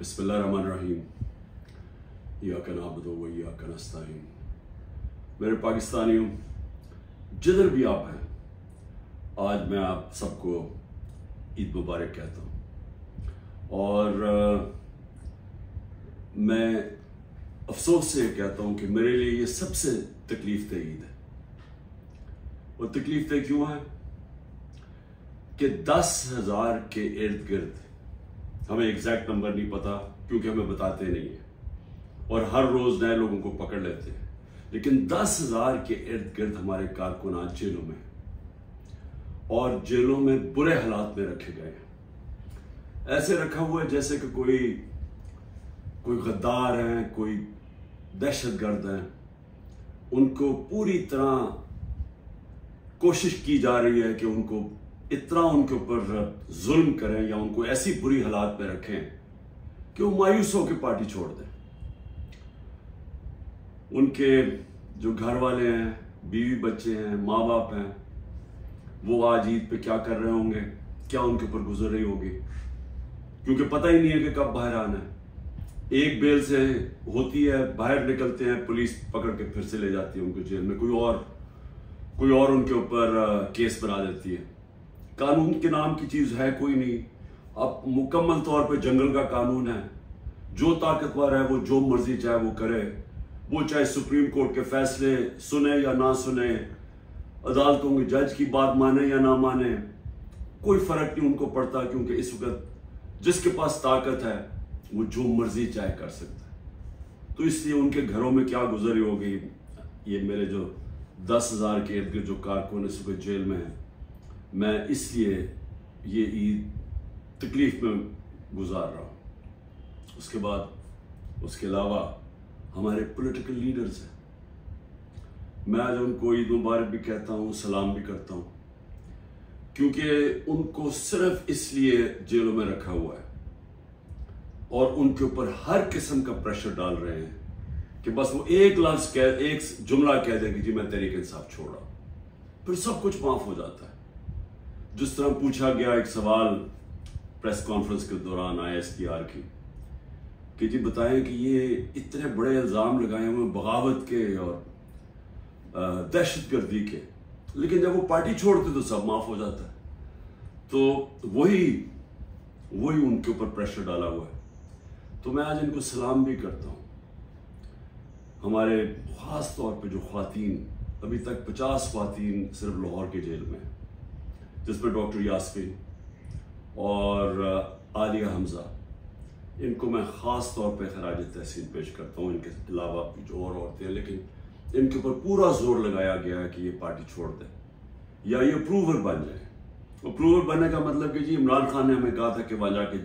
बिस्मिल्लाहिर्रहमानिर्रहीम। इय्याका नअबुदु व इय्याका नस्तईन। मेरे पाकिस्तानियों, जिधर भी आप हैं, आज मैं आप सबको ईद मुबारक कहता हूँ। और मैं अफसोस से कहता हूँ कि मेरे लिए ये सबसे तकलीफ दह ईद है। और तकलीफ दह क्यों है कि 10,000 के इर्द गिर्द, हमें एग्जैक्ट नंबर नहीं पता क्योंकि हमें बताते नहीं है और हर रोज नए लोगों को पकड़ लेते हैं, लेकिन 10,000 के इर्द गिर्द हमारे कारकुन आज जेलों में और जेलों में बुरे हालात में रखे गए हैं। ऐसे रखा हुआ है जैसे कि कोई गद्दार हैं, कोई दहशतगर्द हैं। उनको पूरी तरह कोशिश की जा रही है कि उनको इतना उनके ऊपर जुल्म करें या उनको ऐसी बुरी हालात में रखें कि वो मायूस होकर पार्टी छोड़ दें। उनके जो घर वाले हैं, बीवी बच्चे हैं, माँ बाप हैं, वो आज ईद पे क्या कर रहे होंगे, क्या उनके ऊपर गुजर रही होगी, क्योंकि पता ही नहीं है कि कब बाहर आना है। एक बेल से होती है, बाहर निकलते हैं, पुलिस पकड़ के फिर से ले जाती है उनको जेल में, कोई और उनके ऊपर केस बना देती है। कानून के नाम की चीज है कोई नहीं। अब मुकम्मल तौर पे जंगल का कानून है। जो ताकतवर है वो जो मर्जी चाहे वो करे, वो चाहे सुप्रीम कोर्ट के फैसले सुने या ना सुने, अदालतों के जज की बात माने या ना माने, कोई फर्क नहीं उनको पड़ता, क्योंकि इस वक्त जिसके पास ताकत है वो जो मर्जी चाहे कर सकता है। तो इसलिए उनके घरों में क्या गुजर रही होगी, ये मेरे जो 10,000 के इर्द गिर्द जो कारकुन इस वक्त जेल में है, मैं इसलिए ये ईद तकलीफ में गुजार रहा हूँ। उसके अलावा हमारे पॉलिटिकल लीडर्स हैं, मैं आज उनको ईद मुबारक भी कहता हूँ, सलाम भी करता हूँ, क्योंकि उनको सिर्फ इसलिए जेलों में रखा हुआ है और उनके ऊपर हर किस्म का प्रेशर डाल रहे हैं कि बस वो एक लफ्ज एक जुमला कह दें कि जी मैं तहरीक इंसाफ छोड़ रहा हूं, फिर सब कुछ माफ हो जाता है। जिस तरह पूछा गया एक सवाल प्रेस कॉन्फ्रेंस के दौरान ISPR की कि जी बताएं कि ये इतने बड़े इल्जाम लगाए हुए बगावत के और दहशतगर्दी के, लेकिन जब वो पार्टी छोड़ते तो सब माफ हो जाता है। तो वही उनके ऊपर प्रेशर डाला हुआ है। तो मैं आज इनको सलाम भी करता हूँ। हमारे खास तौर पे जो ख्वातीन, अभी तक 50 ख्वातीन सिर्फ लाहौर के जेल में, जिसमें डॉक्टर यास्मीन और आलिया हमजा, इनको मैं ख़ास तौर पे खराज तहसीन पेश करता हूँ। इनके अलावा भी जो और औरतें हैं, लेकिन इनके ऊपर पूरा जोर लगाया गया है कि ये पार्टी छोड़ दें या ये अप्रूवर बन जाए। अप्रूवर बनने का मतलब कि जी इमरान खान ने हमें कहा था कि वहाँ जाके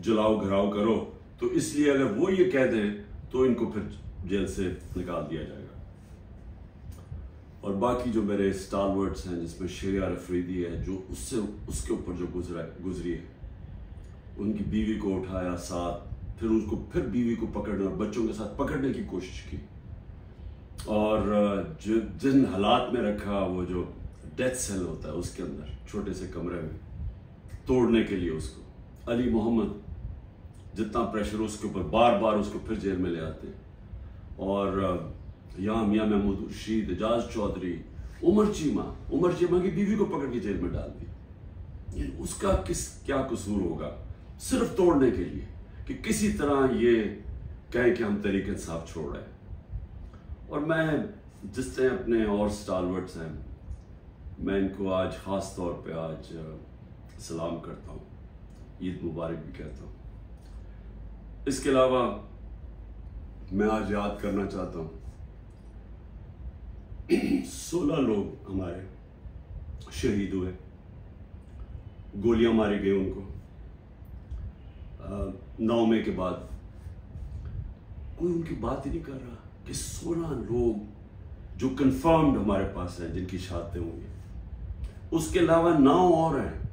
जलाओ घराव करो, तो इसलिए अगर वो ये कह दें तो इनको फिर जेल से निकाल दिया जाएगा। और बाकी जो मेरे स्टालवर्ड्स हैं, जिसमें शेरिया अफरीदी है, जो उसके ऊपर जो गुजरी है, उनकी बीवी को उठाया साथ, फिर बीवी को पकड़ने और बच्चों के साथ पकड़ने की कोशिश की, और जिन हालात में रखा, वो जो डेथ सेल होता है उसके अंदर छोटे से कमरे में, तोड़ने के लिए उसको अली मोहम्मद जितना प्रेशर उसके ऊपर, बार बार उसको फिर जेल में ले आते। और यहाँ मियाँ महमूद रशीद, एजाज चौधरी, उमर चीमा की बीवी को पकड़ के जेल में डाल दी। उसका क्या कसूर होगा, सिर्फ तोड़ने के लिए कि किसी तरह ये कहें कि हम तहरीक इंसाफ छोड़ रहे हैं। और मैं जिस तरह अपने और स्टालवर्ड्स हैं, मैं इनको आज खास तौर पे आज सलाम करता हूँ, ईद मुबारक भी कहता हूँ। इसके अलावा मैं आज याद करना चाहता हूँ 16 लोग हमारे शहीद हुए, गोलियां मारी गई उनको 9 मई के बाद। कोई उनकी बात ही नहीं कर रहा कि 16 लोग जो कंफर्म्ड हमारे पास हैं जिनकी शहादतें होंगी, उसके अलावा 9 और हैं,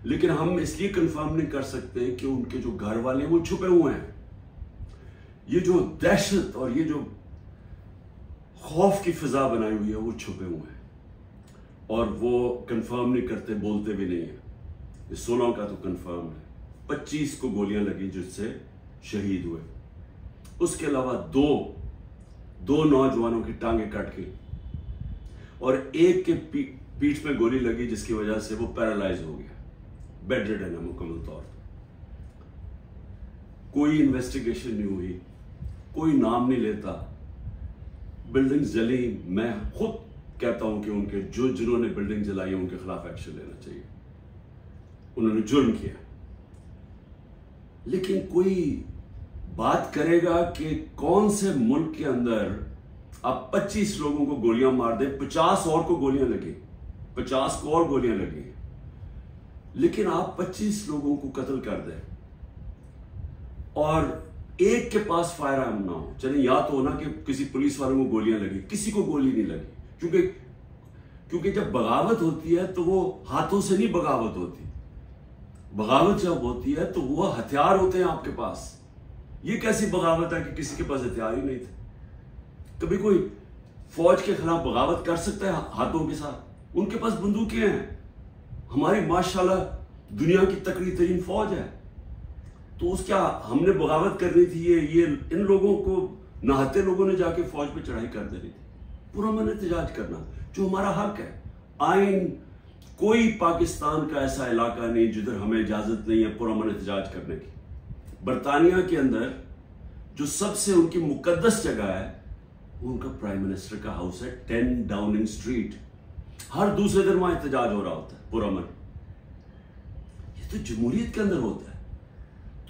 लेकिन हम इसलिए कंफर्म नहीं कर सकते कि उनके जो घर वाले हैं वो छुपे हुए हैं। ये जो दहशत और ये जो खौफ की फिजा बनाई हुई है वो छुपे हुए हैं और वो कंफर्म नहीं करते, बोलते भी नहीं है। 16 का तो कंफर्म है, 25 को गोलियां लगी जिससे शहीद हुए। उसके अलावा दो नौजवानों की टांगें कट गई और एक के पीठ में गोली लगी जिसकी वजह से वो पैरालाइज हो गया, बेड रिडन है मुकम्मल तौर पर। कोई इन्वेस्टिगेशन नहीं हुई, कोई नाम नहीं लेता, बिल्डिंग जली। मैं खुद कहता हूं कि उनके जिन्होंने बिल्डिंग जलाई उनके खिलाफ एक्शन लेना चाहिए, उन्होंने जुर्म किया। लेकिन कोई बात करेगा कि कौन से मुल्क के अंदर आप 25 लोगों को गोलियां मार दें, 50 और को गोलियां लगी, 50 को और गोलियां लगी, लेकिन आप 25 लोगों को कत्ल कर दें और एक के पास फायर आर्म ना हो। चले या तो ना कि किसी पुलिस वालों को गोलियां लगी, किसी को गोली नहीं लगी, क्योंकि जब बगावत होती है तो वो हाथों से नहीं बगावत होती। बगावत जब होती है तो वो हथियार होते हैं आपके पास। ये कैसी बगावत है कि किसी के पास हथियार ही नहीं थे? कभी कोई फौज के खिलाफ बगावत कर सकता है हाथों के साथ? उनके पास बंदूकें हैं। हमारी माशाल्लाह दुनिया की तकड़ी तरीन फौज है, तो उस क्या हमने बगावत करनी थी? ये इन लोगों को नहाते लोगों ने जाके फौज पे चढ़ाई कर देनी थी। पुरअमन एहतजाज करना जो हमारा हक है, आइन। कोई पाकिस्तान का ऐसा इलाका नहीं जिधर हमें इजाजत नहीं है पुरअमन एहतजाज करने की। बरतानिया के अंदर जो सबसे उनकी मुकद्दस जगह है उनका प्राइम मिनिस्टर का हाउस है 10 डाउनिंग स्ट्रीट। हर दूसरे दिन वहां एहतजाज हो रहा होता है पुरअमन। ये तो जमहूरियत के अंदर होता है।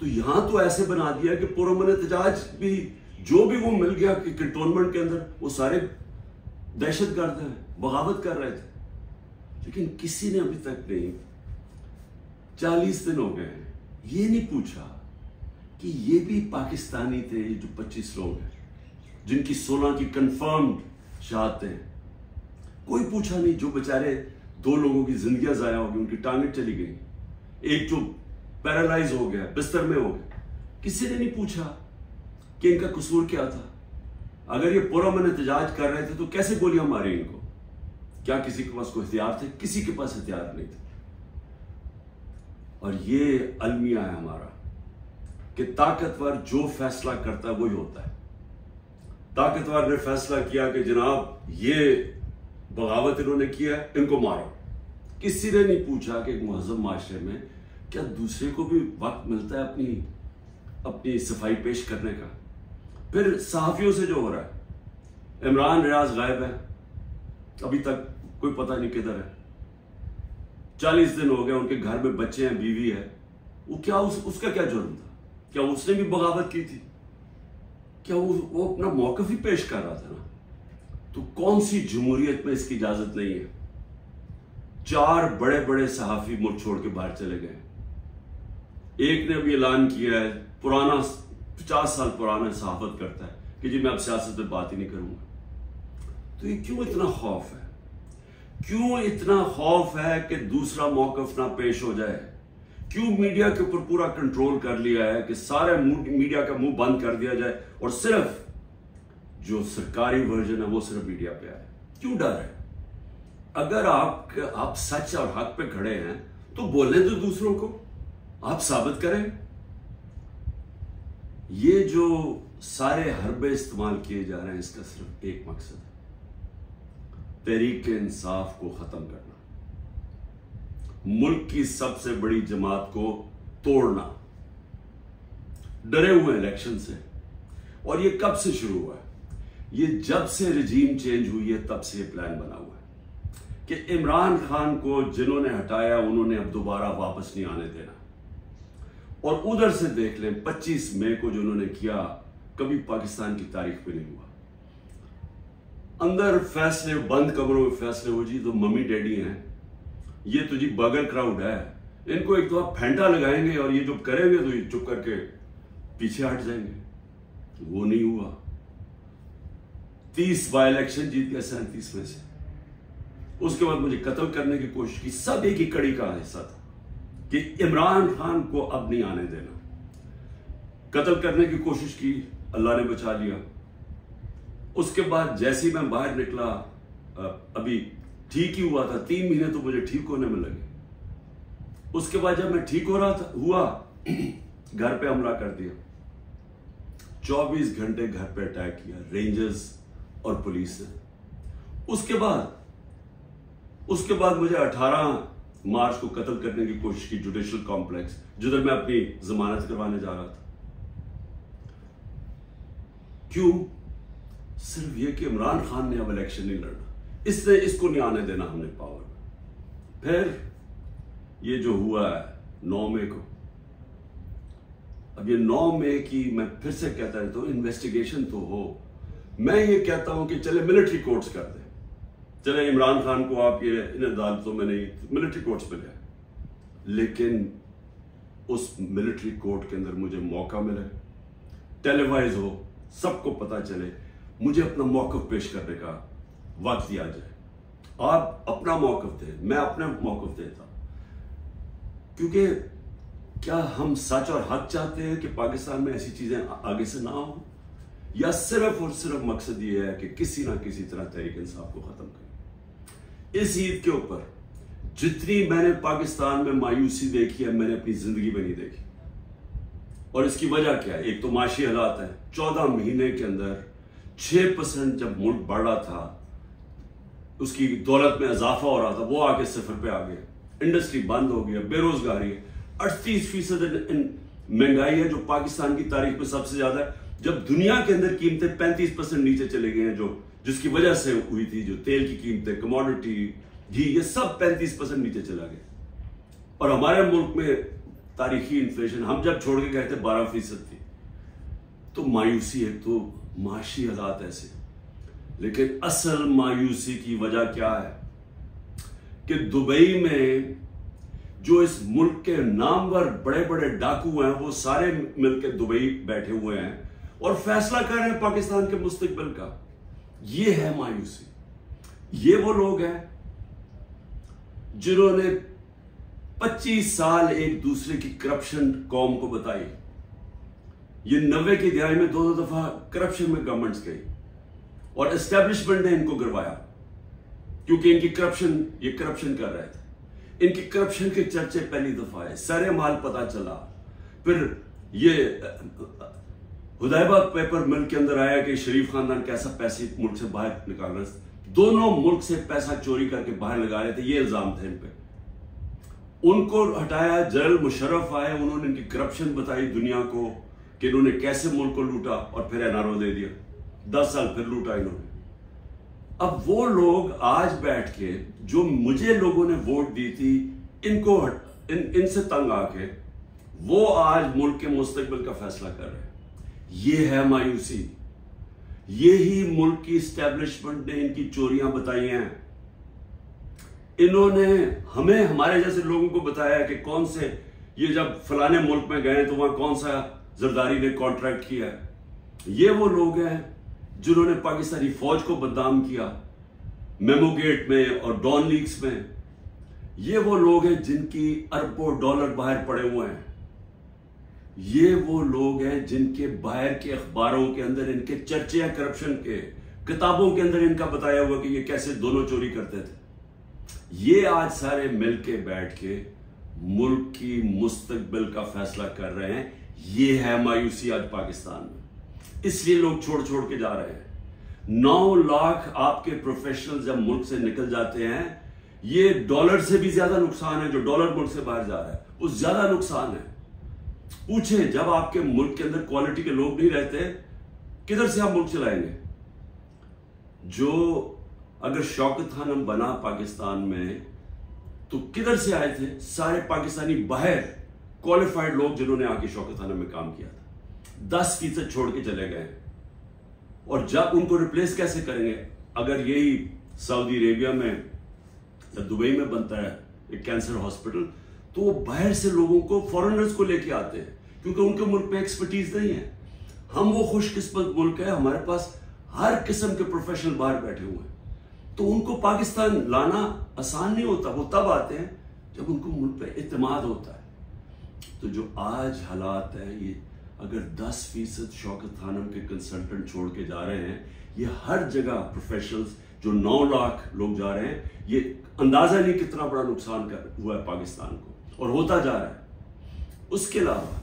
तो यहां तो ऐसे बना दिया कि पुरअमन एहतजाज भी जो भी वो मिल गया कि कंटोनमेंट के अंदर वो सारे दहशतगर्द हैं, बगावत कर रहे थे। लेकिन किसी ने अभी तक नहीं, 40 दिन हो गए हैं, ये नहीं पूछा कि ये भी पाकिस्तानी थे जो 25 लोग हैं जिनकी 16 की कंफर्म्ड शहादतें हैं। कोई पूछा नहीं। जो बेचारे 2 लोगों की जिंदगियां जाया हो गई, उनकी टांगें चली गई, एक जो पैरालाइज हो गया, बिस्तर में हो गया, किसी ने नहीं पूछा कि इनका कसूर क्या था। अगर ये पुरअमन एहतजाज कर रहे थे तो कैसे गोलियां मारी इनको? क्या किसी के पास कोई हथियार थे? किसी के पास हथियार नहीं थे। और ये अलमिया है हमारा कि ताकतवर जो फैसला करता है वही होता है। ताकतवर ने फैसला किया कि जनाब ये बगावत इन्होंने किया है, इनको मारो। किसी ने नहीं पूछा कि एक मुहज़्ज़म माशरे में क्या दूसरे को भी वक्त मिलता है अपनी सफाई पेश करने का? फिर सहाफियों से जो हो रहा है, इमरान रियाज गायब है, अभी तक कोई पता नहीं किधर है। 40 दिन हो गए, उनके घर में बच्चे हैं, बीवी है। वो क्या उसका क्या जुर्म था? क्या उसने भी बगावत की थी? क्या वो अपना मौकफ ही पेश कर रहा था ना? तो कौन सी जमहूरियत में इसकी इजाजत नहीं है? 4 बड़े बड़े सहाफी मुल्क छोड़ के बाहर चले गए। एक ने अभी ऐलान किया है, पुराना 50 साल पुराना सहाफत करता है कि जी मैं अब सियासत में बात ही नहीं करूंगा। तो ये क्यों इतना खौफ है? क्यों इतना खौफ है कि दूसरा मौकफ ना पेश हो जाए? क्यों मीडिया के ऊपर पूरा कंट्रोल कर लिया है कि सारे मीडिया का मुंह बंद कर दिया जाए और सिर्फ जो सरकारी वर्जन है वो सिर्फ मीडिया पे आए? क्यों डर है? अगर आप सच और हक पे खड़े हैं तो बोलने दो दूसरों को, आप साबित करें। ये जो सारे हरबे इस्तेमाल किए जा रहे हैं इसका सिर्फ एक मकसद है, तहरीक इंसाफ को खत्म करना, मुल्क की सबसे बड़ी जमात को तोड़ना। डरे हुए इलेक्शन से। और ये कब से शुरू हुआ है? ये जब से रजीम चेंज हुई है तब से ये प्लान बना हुआ है कि इमरान खान को जिन्होंने हटाया उन्होंने अब दोबारा वापस नहीं आने देना। और उधर से देख लें 25 मई को जो उन्होंने किया कभी पाकिस्तान की तारीख में नहीं हुआ। अंदर फैसले, बंद कमरों में फैसले हो जी तो मम्मी डैडी हैं, ये तो जी बगल क्राउड है, इनको एक तो आप फेंटा लगाएंगे और ये जो करेंगे तो ये चुप करके पीछे हट जाएंगे। वो नहीं हुआ। 30 बाय इलेक्शन जीत गया 37 में से। उसके बाद मुझे कत्ल करने की कोशिश की। सब एक ही कड़ी का हिस्सा था कि इमरान खान को अब नहीं आने देना। कत्ल करने की कोशिश की, अल्लाह ने बचा लिया। उसके बाद जैसे ही मैं बाहर निकला, अभी ठीक ही हुआ था, 3 महीने तो मुझे ठीक होने में लगे। उसके बाद जब मैं ठीक हो रहा था हुआ घर पे हमला कर दिया। 24 घंटे घर पे अटैक किया रेंजर्स और पुलिस ने। उसके बाद मुझे 18 मार्च को कत्ल करने की कोशिश की जुडिशियल कॉम्प्लेक्स, जिधर मैं अपनी जमानत करवाने जा रहा था। क्यों? सिर्फ यह कि इमरान खान ने अब इलेक्शन नहीं लड़ना, इससे इसको नहीं आने देना हमने पावर में। फिर ये जो हुआ है 9 मई को, अब ये 9 मई की मैं फिर से कहता रहता हूं, इन्वेस्टिगेशन तो हो। मैं ये कहता हूं कि चले मिलिट्री कोर्ट्स कर दे, चले इमरान खान को आप ये इन अदालतों में नहीं, मिलिट्री कोर्ट्स में गए, लेकिन उस मिलिट्री कोर्ट के अंदर मुझे मौका मिले, टेलीवाइज हो, सबको पता चले, मुझे अपना मौकफ पेश करने का वक्त दिया जाए। आप अपना मौकफ दे, मैं अपना मौकफ देता। क्योंकि क्या हम सच और हक चाहते हैं कि पाकिस्तान में ऐसी चीजें आगे से ना हो, या सिर्फ और सिर्फ मकसद ये है कि किसी ना किसी तरह तहरीक इंसाफ को खत्म करें? इस ईद के ऊपर जितनी मैंने पाकिस्तान में मायूसी देखी है, मैंने अपनी जिंदगी में नहीं देखी। और इसकी वजह क्या है? एक तो माशी हालात है। 14 महीने के अंदर 6% जब मुल्क बढ़ रहा था, उसकी दौलत में इजाफा हो रहा था, वो आके 0 पे आ गया। इंडस्ट्री बंद हो गया, बेरोजगारी है, 38% महंगाई है, जो पाकिस्तान की तारीख में सबसे ज्यादा है। जब दुनिया के अंदर कीमतें 35% नीचे चले गए हैं, जिसकी वजह से हुई थी, जो तेल की कीमतें, कमोडिटी, घी, ये सब 35% नीचे चला गया। और हमारे मुल्क में तारीखी इन्फ्लेशन हम जब छोड़ के गए थे 12% थी। तो मायूसी है, तो माशी हालात ऐसे। लेकिन असल मायूसी की वजह क्या है कि दुबई में जो इस मुल्क के नामवर बड़े बड़े डाकू हैं, वो सारे मिलकर दुबई बैठे हुए हैं और फैसला कर रहे हैं पाकिस्तान के मुस्तकबिल का। ये है मायूसी। ये वो लोग हैं जिन्होंने 25 साल एक दूसरे की करप्शन कौम को बताई। ये 90 की दिहाई में 2 दफा करप्शन में गवर्नमेंट्स गई और एस्टेब्लिशमेंट ने इनको गिरवाया, क्योंकि इनकी ये करप्शन कर रहे थे। इनकी करप्शन के चर्चे पहली दफा है, सारे माल पता चला। फिर ये हुदैबा पेपर मिल के अंदर आया कि शरीफ खानदान कैसा पैसे मुल्क से बाहर निकाल रहे थे, दोनों मुल्क से पैसा चोरी करके बाहर लगा रहे थे, ये इल्जाम थे इन पे। उनको हटाया, जनरल मुशर्रफ आए, उन्होंने इनकी करप्शन बताई दुनिया को कि इन्होंने कैसे मुल्क को लूटा, और फिर एनआरओ दे दिया। 10 साल फिर लूटा इन्होंने। अब वो लोग आज बैठ के, जो मुझे लोगों ने वोट दी थी, इनसे तंग आके वो आज मुल्क के मुस्तकबिल का फैसला कर रहे हैं। ये है मायूसी। ये ही मुल्क की एस्टेब्लिशमेंट ने इनकी चोरियां बताई हैं। इन्होंने हमें, हमारे जैसे लोगों को बताया कि कौन से, ये जब फलाने मुल्क में गए तो वहां कौन सा जरदारी ने कॉन्ट्रैक्ट किया है। ये वो लोग हैं जिन्होंने पाकिस्तानी फौज को बदनाम किया मेमो गेट में और डॉन लीक्स में। ये वो लोग हैं जिनकी अरबों डॉलर बाहर पड़े हुए हैं। ये वो लोग हैं जिनके बाहर के अखबारों के अंदर इनके चर्चे हैं करप्शन के, किताबों के अंदर इनका बताया हुआ कि ये कैसे दोनों चोरी करते थे। ये आज सारे मिलके बैठ के मुल्क की मुस्तकबिल का फैसला कर रहे हैं। ये है मायूसी आज पाकिस्तान में। इसलिए लोग छोड़ छोड़ के जा रहे हैं। 9 लाख आपके प्रोफेशनल जब मुल्क से निकल जाते हैं, ये डॉलर से भी ज्यादा नुकसान है। जो डॉलर मुल्क से बाहर जा रहा है वो ज्यादा नुकसान है। पूछे, जब आपके मुल्क के अंदर क्वालिटी के लोग नहीं रहते, किधर से आप मुल्क चलाएंगे? जो अगर शौकत खानम बना पाकिस्तान में, तो किधर से आए थे? सारे पाकिस्तानी बाहर क्वालिफाइड लोग जिन्होंने आके शौकत खानम में काम किया था, 10% छोड़ के चले गए। और जब उनको रिप्लेस कैसे करेंगे? अगर यही सऊदी अरेबिया में या दुबई में बनता है एक कैंसर हॉस्पिटल, तो वो बाहर से लोगों को, फॉरेनर्स को लेके आते हैं, क्योंकि उनके मुल्क में एक्सपर्टीज नहीं है। हम वो खुशकिस्मत मुल्क है, हमारे पास हर किस्म के प्रोफेशनल बाहर बैठे हुए हैं। तो उनको पाकिस्तान लाना आसान नहीं होता। वो तब आते हैं जब उनको मुल्क पे इत्मीनान होता है। तो जो आज हालात है, ये अगर 10% शौकत खानम के कंसल्टेंट छोड़ के जा रहे हैं, ये हर जगह प्रोफेशनल्स, जो 9 लाख लोग जा रहे हैं, ये अंदाजा नहीं कितना बड़ा नुकसान हुआ है पाकिस्तान को, और होता जा रहा है। उसके अलावा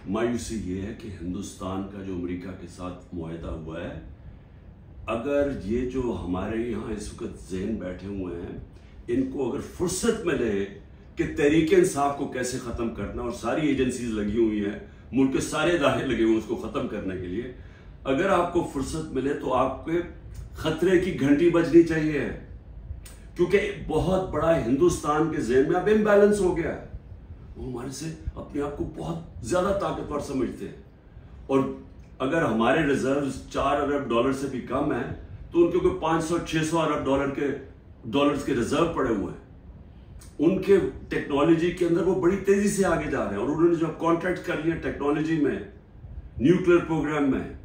मायूसी ये है कि हिंदुस्तान का जो अमेरिका के साथ मुआहदा हुआ है, अगर ये जो हमारे यहाँ इस वक्त ज़हन बैठे हुए हैं, इनको अगर फुर्सत मिले कि तहरीक इंसाफ को कैसे ख़त्म करना, और सारी एजेंसीज लगी हुई हैं, मुल्क के सारे इदारे लगे हुए हैं उसको ख़त्म करने के लिए, अगर आपको फुर्सत मिले तो आपके खतरे की घंटी बजनी चाहिए, क्योंकि बहुत बड़ा हिंदुस्तान के ज़हन में अब इम्बैलेंस हो गया है। वो हमारे से अपने आप को बहुत ज्यादा ताकतवर समझते हैं, और अगर हमारे रिजर्व्स 4 अरब डॉलर से भी कम है तो उनके कोई 500-600 अरब डॉलर्स के रिजर्व पड़े हुए हैं। उनके टेक्नोलॉजी के अंदर वो बड़ी तेजी से आगे जा रहे हैं, और उन्होंने जो कॉन्ट्रैक्ट कर लिए टेक्नोलॉजी में, न्यूक्लियर प्रोग्राम में,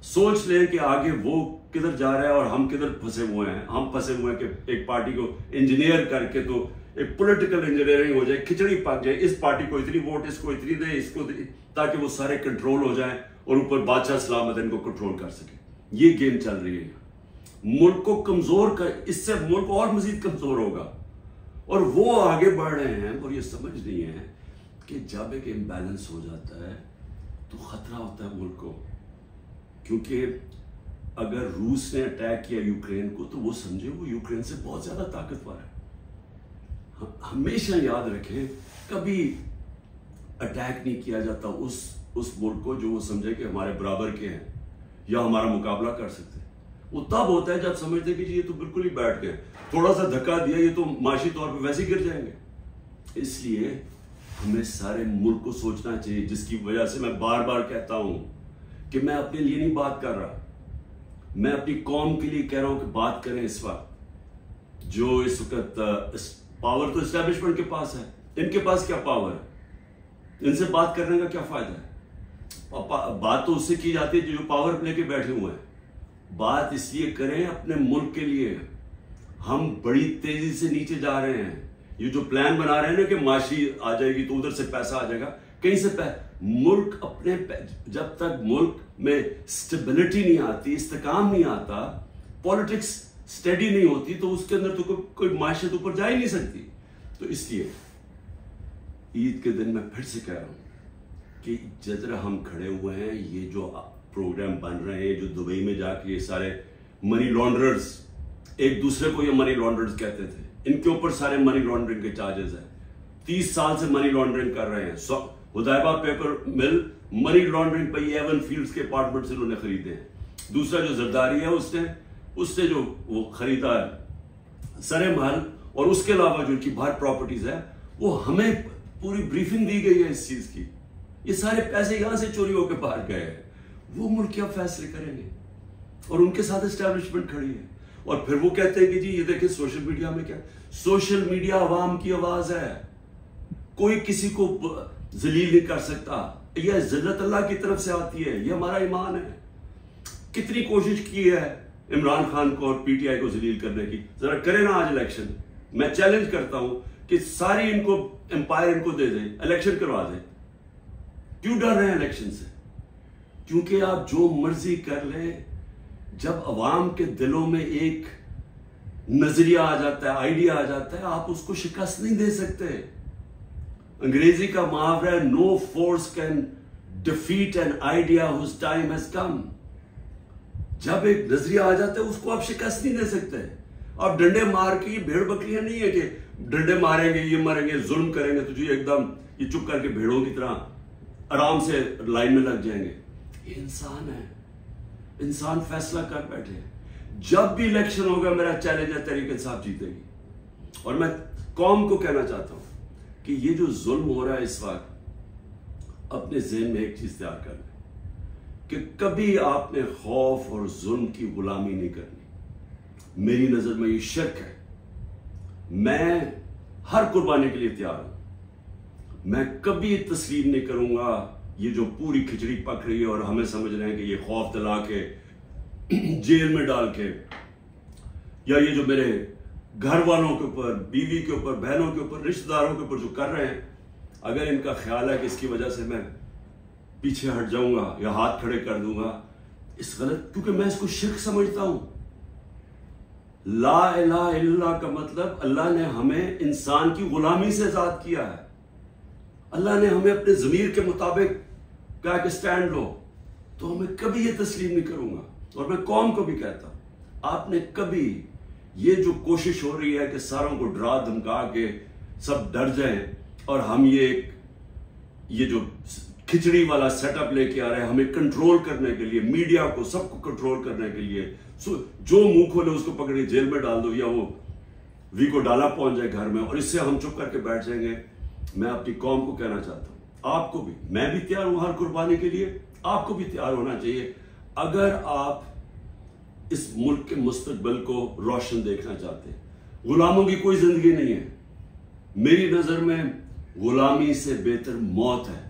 सोच ले कि आगे वो किधर जा रहा है और हम किधर फंसे हुए हैं। हम फंसे हुए हैं कि एक पार्टी को इंजीनियर करके तो एक पॉलिटिकल इंजीनियरिंग हो जाए, खिचड़ी पक जाए, इस पार्टी को इतनी वोट, इसको इतनी दे, इसको दे, ताकि वो सारे कंट्रोल हो जाए और ऊपर बादशाह सलामत इनको कंट्रोल कर सके। ये गेम चल रही है। मुल्क को कमजोर कर, इससे मुल्क और मजीद कमजोर होगा, और वो आगे बढ़ रहे हैं और ये समझ नहीं है कि जब एक इम्बैलेंस हो जाता है तो खतरा होता है मुल्क को। क्योंकि अगर रूस ने अटैक किया यूक्रेन को तो वो समझे वो यूक्रेन से बहुत ज्यादा ताकतवर है। हमेशा याद रखें, कभी अटैक नहीं किया जाता उस मुल्क को जो वो समझे कि हमारे बराबर के हैं या हमारा मुकाबला कर सकते हैं। वो तब होता है जब समझते कि जी ये तो बिल्कुल ही बैठ गए, थोड़ा सा धक्का दिया ये तो माशी तौर पे वैसे ही गिर जाएंगे। इसलिए हमें सारे मुल्क को सोचना चाहिए, जिसकी वजह से मैं बार बार कहता हूं कि मैं अपने लिए नहीं बात कर रहा, मैं अपनी कौम के लिए कह रहा हूं कि बात करें। इस वक्त जो इस वक्त पावर तो एस्टैब्लिशमेंट के पास है, इनके पास क्या पावर है? इनसे बात करने का क्या फायदा है? बात तो उससे की जाती है जो पावर लेके बैठे हुए हैं। बात इसलिए करें अपने मुल्क के लिए। हम बड़ी तेजी से नीचे जा रहे हैं। ये जो प्लान बना रहे हैं ना कि माशी आ जाएगी तो उधर से पैसा आ जाएगा, कहीं से मुल्क अपने जब तक मुल्क में स्टेबिलिटी नहीं आती, इस्तेकाम नहीं आता, पॉलिटिक्स स्टेडी नहीं होती, तो उसके अंदर तो कोई माशियत ऊपर जा ही नहीं सकती। तो इसलिए ईद के दिन मैं फिर से कह रहा हूं कि जिधर हम खड़े हुए हैं, ये जो प्रोग्राम बन रहे हैं, जो दुबई में जाके ये सारे मनी लॉन्ड्रर्स, एक दूसरे को ये मनी लॉन्ड्रर्स कहते थे, इनके ऊपर सारे मनी लॉन्ड्रिंग के चार्जेस हैं। 30 साल से मनी लॉन्ड्रिंग कर रहे हैं। हुदैबा पेपर मिल मनी लॉन्ड्रिंग पे एवन फील्ड्स के अपार्टमेंट्स इन्होंने खरीदे हैं। दूसरा जो जरदारी है उससे जो वो खरीदा है सरे महल, और उसके अलावा जो उनकी बाहर प्रॉपर्टीज है, वो हमें पूरी ब्रीफिंग दी गई है इस चीज की। ये सारे पैसे यहां से चोरी होकर बाहर गए हैं। वो मुल्क क्या फैसले करेंगे, और उनके साथ एस्टैब्लिशमेंट खड़ी है। और फिर वो कहते हैं कि जी ये देखिए सोशल मीडिया में क्या, सोशल मीडिया अवाम की आवाज है, कोई किसी को जलील नहीं कर सकता। यह जिल्लत अल्लाह की तरफ से आती है, यह हमारा ईमान है। कितनी कोशिश की है इमरान खान को और पीटीआई को जलील करने की, जरा करें ना आज इलेक्शन। मैं चैलेंज करता हूं कि सारी इनको एम्पायर इनको दे दें, इलेक्शन करवा दें। क्यों डर रहे हैं इलेक्शन से? क्योंकि आप जो मर्जी कर ले, जब अवाम के दिलों में एक नजरिया आ जाता है, आइडिया आ जाता है, आप उसको शिकस्त नहीं दे सकते। अंग्रेजी का मुहावरा है, no force can defeat an idea whose time has come. जब एक नजरिया आ जाता है उसको आप शिकस्त नहीं दे सकते। आप डंडे मार के, ये भेड़ बकरियां नहीं है कि डंडे मारेंगे, ये मारेंगे, जुल्म करेंगे तो जी एकदम ये चुप करके भेड़ों की तरह आराम से लाइन में लग जाएंगे। ये इंसान है, इंसान फैसला कर बैठे। जब भी इलेक्शन होगा, मेरा चैलेंज है तहरीक इंसाफ जीतेगी। और मैं कौम को कहना चाहता हूं कि ये जो जुल्म हो रहा है इस वक्त, अपने ज़हन में एक चीज तैयार कर लें कि कभी आपने खौफ और जुल्म की गुलामी नहीं करनी। मेरी नजर में ये शिर्क है। मैं हर कुर्बानी के लिए तैयार हूं। मैं कभी तस्लीम नहीं करूंगा ये जो पूरी खिचड़ी पक रही है और हमें समझ रहे हैं कि ये खौफ दिला के, जेल में डाल के, या ये जो मेरे घर वालों के ऊपर, बीवी के ऊपर, बहनों के ऊपर, रिश्तेदारों के ऊपर जो कर रहे हैं, अगर इनका ख्याल है कि इसकी वजह से मैं पीछे हट जाऊंगा या हाथ खड़े कर दूंगा, इस गलत, क्योंकि मैं इसको शिर्क समझता हूं। ला इलाहा इल्लल्लाह का मतलब अल्लाह ने हमें इंसान की गुलामी से आजाद किया है। अल्लाह ने हमें अपने ज़मीर के मुताबिक कहा कि स्टैंड लो, तो हमें कभी ये तस्लीम नहीं करूंगा। और मैं कौम को भी कहता हूं, आपने कभी ये जो कोशिश हो रही है कि सारों को डरा धमका के सब डर जाएं और हम ये जो खिचड़ी वाला सेटअप लेके आ रहे हैं हमें कंट्रोल करने के लिए, मीडिया को सबको कंट्रोल करने के लिए, जो मुंह खोले उसको पकड़े जेल में डाल दो या वो वी को डाला पहुंच जाए घर में और इससे हम चुप करके बैठ जाएंगे। मैं अपनी कौम को कहना चाहता हूं, आपको भी, मैं भी तैयार हूं हर कुर्बानी के लिए, आपको भी तैयार होना चाहिए अगर आप इस मुल्क के मुस्तकबिल को रोशन देखना चाहते हैं। गुलामों की कोई जिंदगी नहीं है, मेरी नजर में गुलामी से बेहतर मौत है।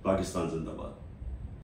पाकिस्तान जिंदाबाद।